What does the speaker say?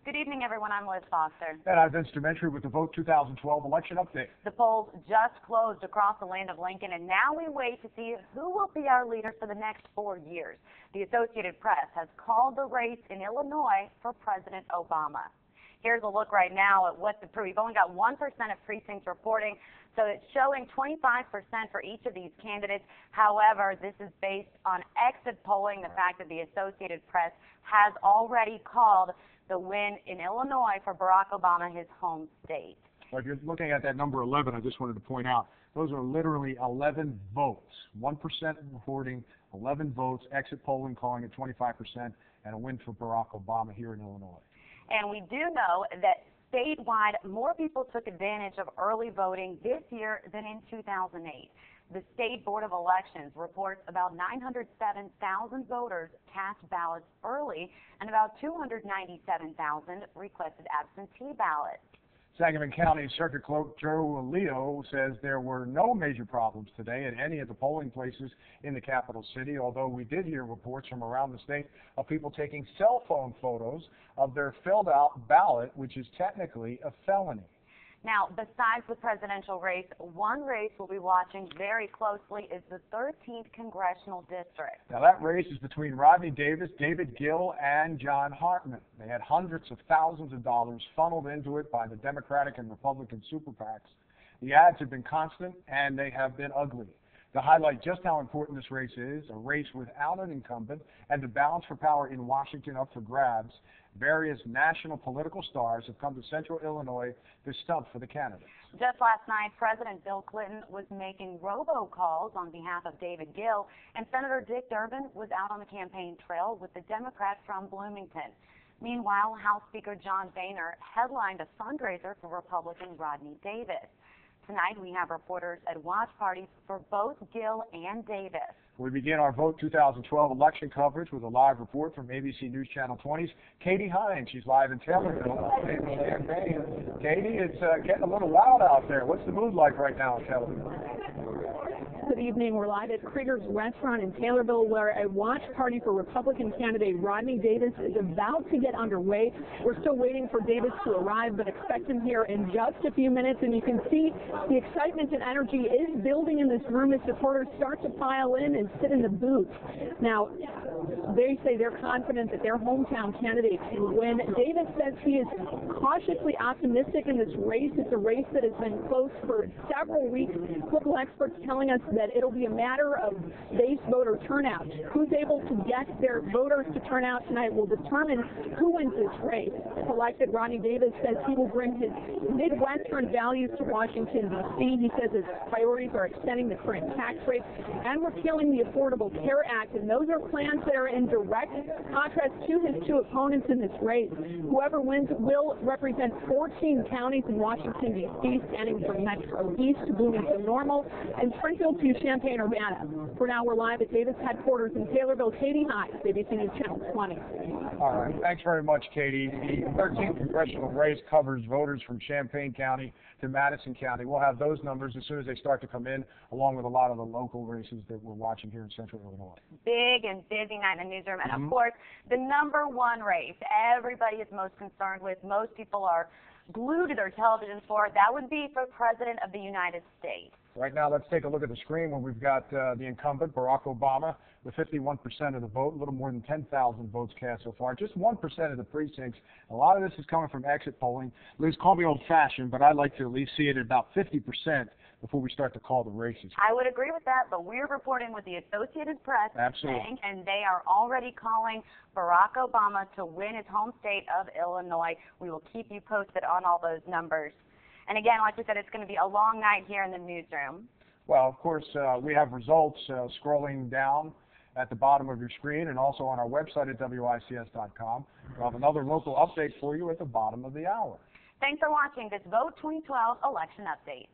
Good evening, everyone. I'm Liz Foster. And I'm Vince Demetri with the Vote 2012 election update. The polls just closed across the land of Lincoln, and now we wait to see who will be our leader for the next 4 years. The Associated Press has called the race in Illinois for President Obama. Here's a look right now at what we've only got 1% of precincts reporting, so it's showing 25% for each of these candidates. However, this is based on exit polling, the fact that the Associated Press has already called the win in Illinois for Barack Obama, his home state. Well, if you're looking at that number 11, I just wanted to point out, those are literally 11 votes. 1% reporting, 11 votes, exit polling calling it 25%, and a win for Barack Obama here in Illinois. And we do know that statewide, more people took advantage of early voting this year than in 2008. The State Board of Elections reports about 907,000 voters cast ballots early and about 297,000 requested absentee ballots. Sangamon County Circuit Clerk Joe Leo says there were no major problems today at any of the polling places in the capital city, although we did hear reports from around the state of people taking cell phone photos of their filled out ballot, which is technically a felony. Now, besides the presidential race, one race we'll be watching very closely is the 13th Congressional District. Now, that race is between Rodney Davis, David Gill, and John Hartman. They had hundreds of thousands of dollars funneled into it by the Democratic and Republican super PACs. The ads have been constant, and they have been ugly. To highlight just how important this race is, a race without an incumbent, and the balance for power in Washington up for grabs, various national political stars have come to Central Illinois to stump for the candidates. Just last night, President Bill Clinton was making robocalls on behalf of David Gill, and Senator Dick Durbin was out on the campaign trail with the Democrat from Bloomington. Meanwhile, House Speaker John Boehner headlined a fundraiser for Republican Rodney Davis. Tonight, we have reporters at watch parties for both Gill and Davis. We begin our Vote 2012 election coverage with a live report from ABC News Channel 20's Katie Hines. She's live in Taylorville. Katie, it's getting a little loud out there. What's the mood like right now in Taylorville? Good evening. We're live at Krieger's Restaurant in Taylorville, where a watch party for Republican candidate Rodney Davis is about to get underway. We're still waiting for Davis to arrive, but expect him here in just a few minutes. And you can see the excitement and energy is building in this room as supporters start to pile in and sit in the booths. Now, they say they're confident that their hometown candidate can win. Davis says he is cautiously optimistic in this race. It's a race that has been close for several weeks. Local experts telling us that it'll be a matter of base voter turnout. Who's able to get their voters to turn out tonight will determine who wins this race. If elected, Rodney Davis says he will bring his Midwestern values to Washington, D.C. He says his priorities are extending the current tax rate and repealing the Affordable Care Act, and those are plans that are in direct contrast to his two opponents in this race. Whoever wins will represent 14 counties in Washington, D.C., spanning from Metro East to Bloomington Normal and Springfield to Champaign-Urbana. For now, we're live at Davis headquarters in Taylorville. Katie Hines, ABC News Channel 20. All right. Thanks very much, Katie. The 13th congressional race covers voters from Champaign County to Madison County. We'll have those numbers as soon as they start to come in, along with a lot of the local races that we're watching here in Central Illinois. Big and busy night in the newsroom. And, of course, the number one race everybody is most concerned with, most people are glued to their televisions for, that would be for President of the United States. Right now, let's take a look at the screen where we've got the incumbent, Barack Obama, with 51% of the vote, a little more than 10,000 votes cast so far, just 1% of the precincts. A lot of this is coming from exit polling. Liz, call me old-fashioned, but I'd like to at least see it at about 50% before we start to call the races. I would agree with that, but we're reporting with the Associated Press. Absolutely. And they are already calling Barack Obama to win his home state of Illinois. We will keep you posted on all those numbers. And again, like we said, it's going to be a long night here in the newsroom. Well, of course, we have results scrolling down at the bottom of your screen and also on our website at WICS.com. We'll have another local update for you at the bottom of the hour. Thanks for watching this Vote 2012 election update.